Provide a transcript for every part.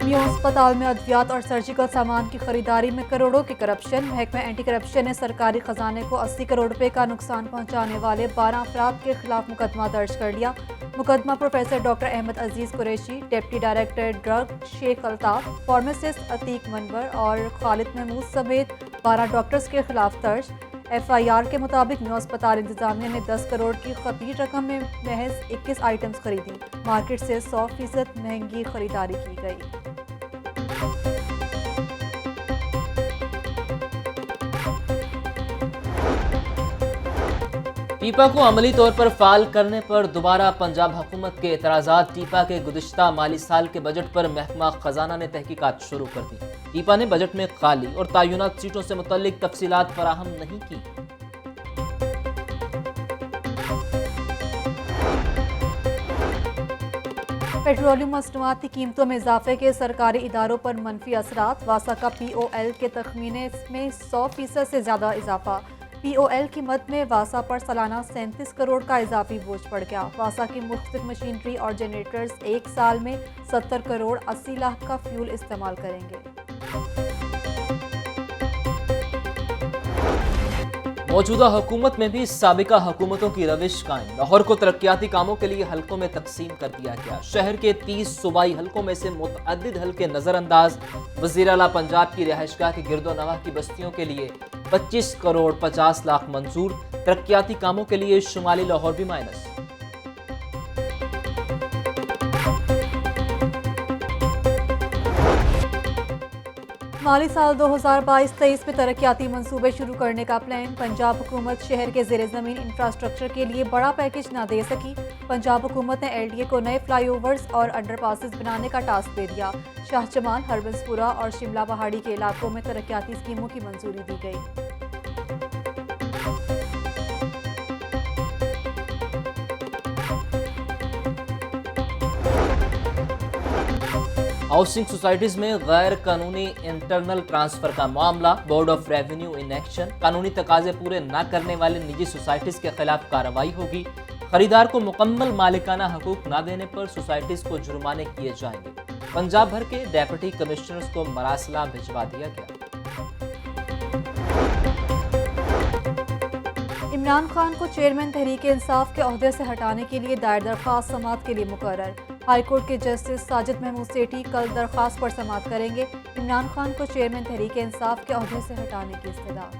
मियां अस्पताल में अद्वियात और सर्जिकल सामान की खरीदारी में करोड़ों की करप्शन। महकमा एंटी करप्शन ने सरकारी खजाने को 80 करोड़ रुपए का नुकसान पहुंचाने वाले 12 अफराद के खिलाफ मुकदमा दर्ज कर लिया। मुकदमा professor doctor Ahmad Aziz Qureshi, deputy director drug Sheikh Altaf, pharmacist Atiq Manwar और खालिद महमूद समेत 12 डॉक्टर्स के खिलाफ दर्ज। FIR के मुताबिक न्यू अस्पताल इंतजामिया ने 10 करोड़ की खतीर रकम में महज 21 आइटम्स खरीदी। मार्केट से 100% महंगी खरीदारी की गई। टीपा को अमली तौर पर फाल करने पर दोबारा पंजाब हुकूमत के एतराज़ात। टीपा के गुज़िश्ता माली साल के बजट पर महकमा खजाना ने तहकीकात शुरू कर दी। टीपा ने बजट में खाली और तय्युनात सीटों से मुतल्लिक तफसीलात फराहम नहीं की। पेट्रोलियम मसनूआत की कीमतों में इजाफे के सरकारी इदारों पर मनफी असरात। वासा का POL के तखमीने में 100% से ज़्यादा इजाफा। POL की मद में वासा पर सालाना 37 करोड़ का इजाफी बोझ पड़ गया। वासा की मुख्तलिफ मशीनरी और जनरेटर्स एक साल में 70 करोड़ 80 लाख का फ्यूल इस्तेमाल करेंगे। मौजूदा हुकूमत में भी साबिका हुकूमतों की रविश कायम। लाहौर को तरक्याती कामों के लिए हलकों में तकसीम कर दिया गया। शहर के 30 सूबाई हलकों में से मुतअद्दिद हलके नजरअंदाज। वज़ीर आला पंजाब की रिहाइशगाह के गिरदो नवाह की बस्तियों के लिए 25 करोड़ 50 लाख मंजूर। तरक्याती कामों के लिए शुमाली लाहौर भी माइनस। माली साल 2022-23 में तरक्याती मंसूबे शुरू करने का प्लान। पंजाब हुकूमत शहर के ज़ेरे ज़मीन इंफ्रास्ट्रक्चर के लिए बड़ा पैकेज ना दे सकी। पंजाब हुकूमत ने LDA को नए फ्लाईओवर्स और अंडरपासेस बनाने का टास्क दे दिया। शाहजमाल, हरबंसपुरा और शिमला पहाड़ी के इलाकों में तरक्याती स्कीमों की मंजूरी दी गई। हाउसिंग सोसाइटीज में गैर कानूनी इंटरनल ट्रांसफर का मामला। Board of revenue in action. कानूनी तकाजे पूरे न करने वाले निजी सोसाइटीज के खिलाफ कार्रवाई होगी। खरीदार को मुकम्मल मालिकाना हकूक न देने पर सोसाइटीज को जुर्माने किए जाएंगे। पंजाब भर के डेप्यूटी कमिश्नर्स को मरासला भिजवा दिया गया। इमरान खान को चेयरमैन तहरीक इंसाफ के ओहदे से हटाने के लिए दायर दरख्वास्त समाअत के लिए मुकर्रर। हाईकोर्ट के जस्टिस साजिद महमूद सेठी कल दरख्वास्त पर समाअत करेंगे। इमरान खान को चेयरमैन तहरीक इंसाफ के ओहदे से हटाने की इस्तदा।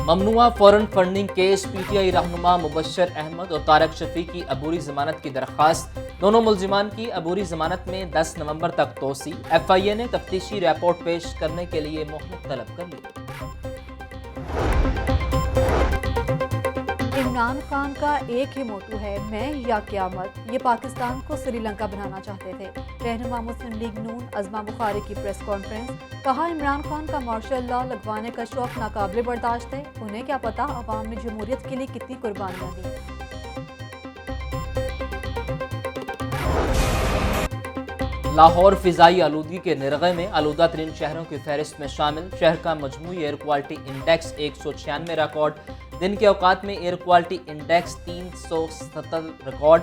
ममनुआ फॉरेन फंडिंग केस। PTI रहनुमा मुबश्शिर अहमद और तारक शफी की अबूरी जमानत की दरख्वास्त। दोनों मुल्जिमान की अबूरी जमानत में 10 नवंबर तक तोसी। FIA ने तफ्तीशी रिपोर्ट पेश करने के लिए मोहलत तलब कर ली। इमरान खान का एक ही मोटू है, मैं या क़यामत। ये पाकिस्तान को श्रीलंका बनाना चाहते थे। रहनुमा मुस्लिम लीग नून अज़मा बुखारी की प्रेस कॉन्फ्रेंस। कहा, इमरान खान का मार्शल लॉ लगवाने का शौक नाकाबिले बर्दाश्त है। उन्हें क्या पता अवाम ने जमहूरियत के लिए कितनी कुर्बानियां दी। लाहौर फिजाई आलूदगी के निर्गे में आलूदा तरीन शहरों की फहरिस्त में शामिल। शहर का मजमूई एयर क्वालिटी इंडेक्स 196 रिकॉर्ड। दिन के औकात में air quality index 370 record.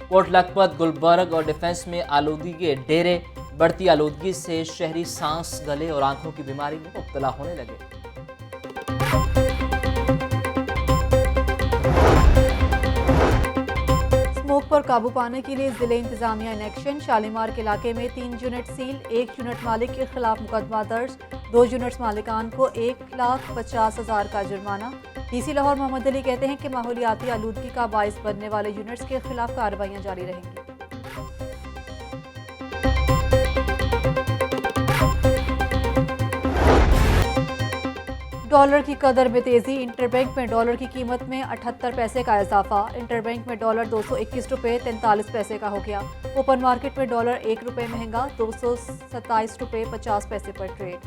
Kot Lakhpat, Gulberg और डिफेंस में आलूदगी के डेरे। बढ़ती आलूदगी से शहरी सांस, गले और आंखों की बीमारी में मुब्तला होने लगे। स्मोक पर काबू पाने के लिए जिले इंतजामिया इन एक्शन। शालीमार के इलाके में 3 यूनिट सील, 1 यूनिट मालिक के खिलाफ मुकदमा दर्ज। 2 यूनिट्स मालिकान को 1,50,000 का जुर्माना। DC लाहौर मोहम्मद अली कहते हैं कि माहौलियाती आलूदगी का बाइस बनने वाले यूनिट्स के खिलाफ कार्रवाइयां जारी रहेंगी। डॉलर की कदर में तेजी। इंटरबैंक में डॉलर की कीमत में 78 पैसे का इजाफा। इंटरबैंक में डॉलर 221 रुपये 43 पैसे का हो गया। ओपन मार्केट में डॉलर 1 रुपये महंगा 227 रुपये 50 पैसे पर ट्रेड।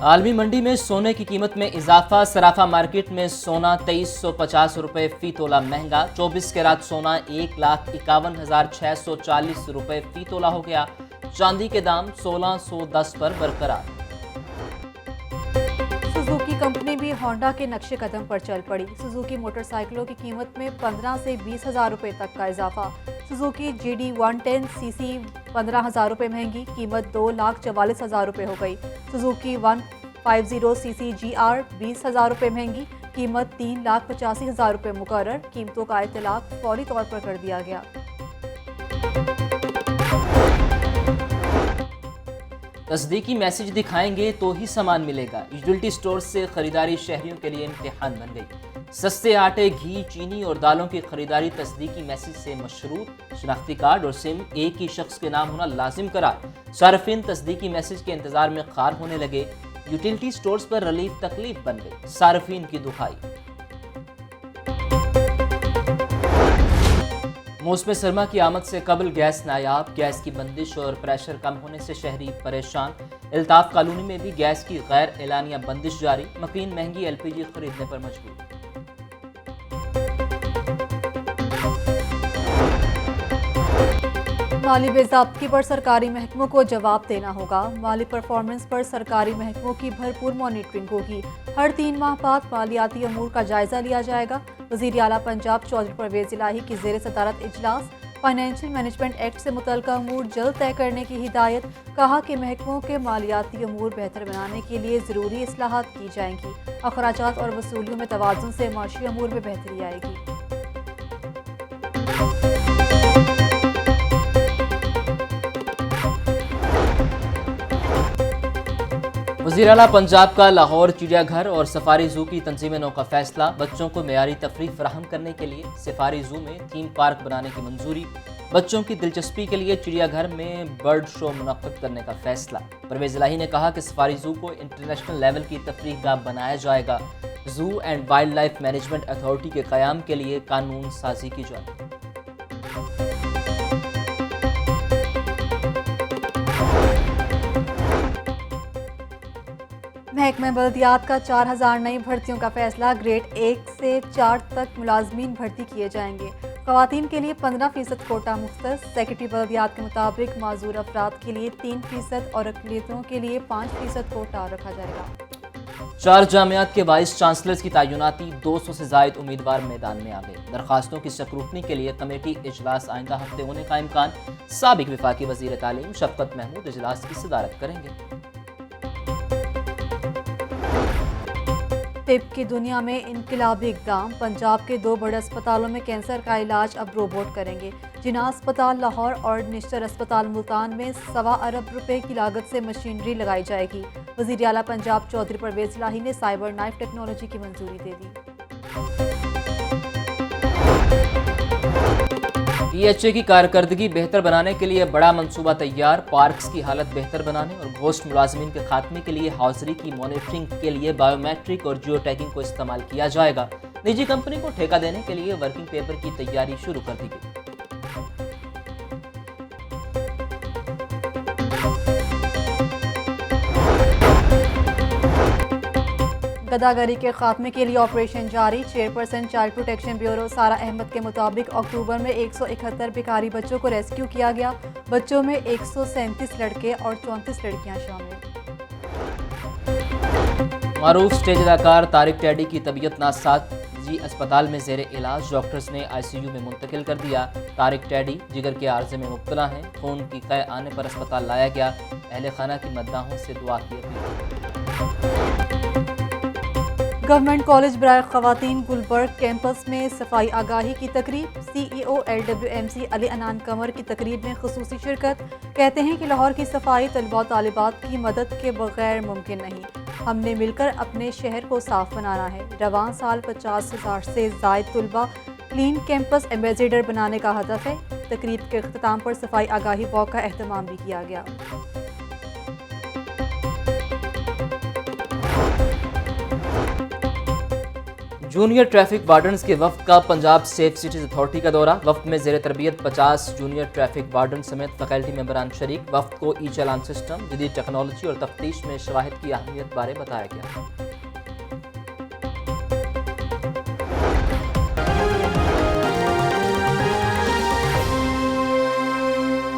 आलमी मंडी में सोने की कीमत में इजाफा। सराफा मार्केट में सोना 2350 रुपये फी तोला महंगा। 24 कैरात सोना 1,51,640 रुपये फी तोला हो गया। चांदी के दाम 1610 पर बरकरार। सुजुकी होंडा के नक्शे कदम पर चल पड़ी। सुजुकी मोटरसाइकिलों की कीमत में 15 से 20,000 रुपये तक का इजाफा। सुजुकी GD 110 CC 15,000 रुपये महंगी, कीमत 2,44,000 रुपये हो गई। सुजुकी 150 CC GR 20,000 रुपये महंगी, कीमत 3,85,000 रुपये मुकर्रर। कीमतों का इतलाक फौरी तौर पर कर दिया गया। तस्दीकी मैसेज दिखाएंगे तो ही सामान मिलेगा। यूटिलिटी स्टोर से खरीदारी शहरियों के लिए इम्तिहान बन गई। सस्ते आटे, घी, चीनी और दालों की खरीदारी तस्दीकी मैसेज से मशरूत। शनाख्ती कार्ड और सिम एक ही शख्स के नाम होना लाजिम करार। सार्फिन तस्दीकी मैसेज के इंतजार में खार होने लगे। यूटिलिटी स्टोर्स पर रिलीफ तकलीफ बन गई। सार्फिन की दुहाई। मौसम सरमा की आमद से कबल गैस नायाब। गैस की बंदिश और प्रेशर कम होने से शहरी परेशान। इल्ताफ कॉलोनी में भी गैस की गैर एलानिया बंदिश जारी। मकीन महंगी LPG खरीदने पर मजबूर। माली बेज़ाब्तगी पर सरकारी महकमों को जवाब देना होगा। माली परफॉर्मेंस पर सरकारी महकमों की भरपूर मॉनिटरिंग होगी। हर 3 माह बाद मालियाती अमूर का जायजा लिया जाएगा। वज़ीर आला पंजाब चौधरी परवेज़ इलाही की ज़ेर सदारत इजलास। फाइनेंशियल मैनेजमेंट एक्ट से मुतल्लिका अमूर जल्द तय करने की हिदायत। कहा कि महकमों के मालियाती अमूर बेहतर बनाने के लिए ज़रूरी इस्लाहात की जाएंगी। अखराजात और वसूलियों में तवाज़ुन से माशी अमूर में बेहतरी आएगी। वज़ीर आला पंजाब का लाहौर चिड़ियाघर और सफारी जू की तंजीम का फैसला। बच्चों को मेयारी तफरीह फराहम करने के लिए सफारी जू में थीम पार्क बनाने की मंजूरी। बच्चों की दिलचस्पी के लिए चिड़ियाघर में बर्ड शो मुनक्किद करने का फैसला। परवेज़ इलाही ने कहा कि सफारी जू को इंटरनेशनल लेवल की तफरीह गाह बनाया जाएगा। जू and wild life management authority के क़याम के लिए कानून साजी की जाए। महकमा बल्दियात का 4,000 नई भर्तियों का फैसला। ग्रेड 1 से 4 तक मुलाजमीन भर्ती किए जाएंगे। ख़वातीन के लिए 15% कोटा मुख्तस। सेक्रेटरी बल्दियात के मुताबिक माजूर अफराद के लिए 3% और अक़लियतों के लिए 5% कोटा रखा जाएगा। 4 जामियात के वाइस चांसलर्स की तैनाती। 200 से ज़ायद उम्मीदवार मैदान में आ गए। दरखास्तों की स्क्रूटनी के लिए कमेटी इजलास आइंदा हफ्ते होने का इम्कान। साबिक वफाकी वज़ीर तालीम शफ़क़त महमूद इजलास की सदारत करेंगे। तिब की दुनिया में इनकलाबी इक़दाम। पंजाब के 2 बड़े अस्पतालों में कैंसर का इलाज अब रोबोट करेंगे। जिना अस्पताल लाहौर और निश्तर अस्पताल मुल्तान में 1.25 अरब रुपए की लागत से मशीनरी लगाई जाएगी। वज़ीर आला पंजाब चौधरी परवेज़ इलाही ने साइबर नाइफ टेक्नोलॉजी की मंजूरी दे दी। PHA की कारकर्दगी बेहतर बनाने के लिए बड़ा मंसूबा तैयार। पार्क्स की हालत बेहतर बनाने और घोस्ट मुलाजमीन के खात्मे के लिए हाउसरी की मॉनिटरिंग के लिए बायोमेट्रिक और जियो टैगिंग को इस्तेमाल किया जाएगा। निजी कंपनी को ठेका देने के लिए वर्किंग पेपर की तैयारी शुरू कर दी गई। गदागरी के खात्मे के लिए ऑपरेशन जारी। चेयरपर्सन चाइल्ड प्रोटेक्शन ब्यूरो सारा अहमद के मुताबिक अक्टूबर में 171 भिखारी बच्चों को रेस्क्यू किया गया। बच्चों में 137 लड़के और 34 लड़कियां शामिल। मारूफ स्टेज अदाकार तारिक टैडी की तबीयत नासाज। जी अस्पताल में जेर इलाज। डॉक्टर्स ने ICU में मुंतकिल कर दिया। तारिक टैडी जिगर के आर्जे में मुब्तला हैं। खून की कै आने पर अस्पताल लाया गया। अहले खाना की मद्दाहों से दुआ की अपील। गवर्नमेंट कॉलेज बराए ख़वातीन गुलबर्ग कैंपस में सफाई आगाही की तकरीब। CEO LWMC अली अनान कंवर की तकरीब में खुसूसी शिरकत। कहते हैं कि लाहौर की सफाई तलबा और तालिबात की मदद के बगैर मुमकिन नहीं। हमने मिलकर अपने शहर को साफ बनाना है। रवान साल 50,000 से ज़ायद तलबा क्लीन कैंपस एम्बेसडर बनाने का हदफ है। तकरीब के अख्ताम पर सफाई आगाही वॉक का एहतमाम भी किया गया। जूनियर ट्रैफिक वार्डन्स के वफ्द का पंजाब सेफ सिटीज अथॉरिटी का दौरा। वफ्द में जेर तरबियत 50 जूनियर ट्रैफिक वार्डन समेत फैकल्टी मेंबरान शरीक। वफ्द को ई चालान सिस्टम, जदीद टेक्नोलॉजी और तफ्तीश में शवाहिद की अहमियत बारे बताया गया।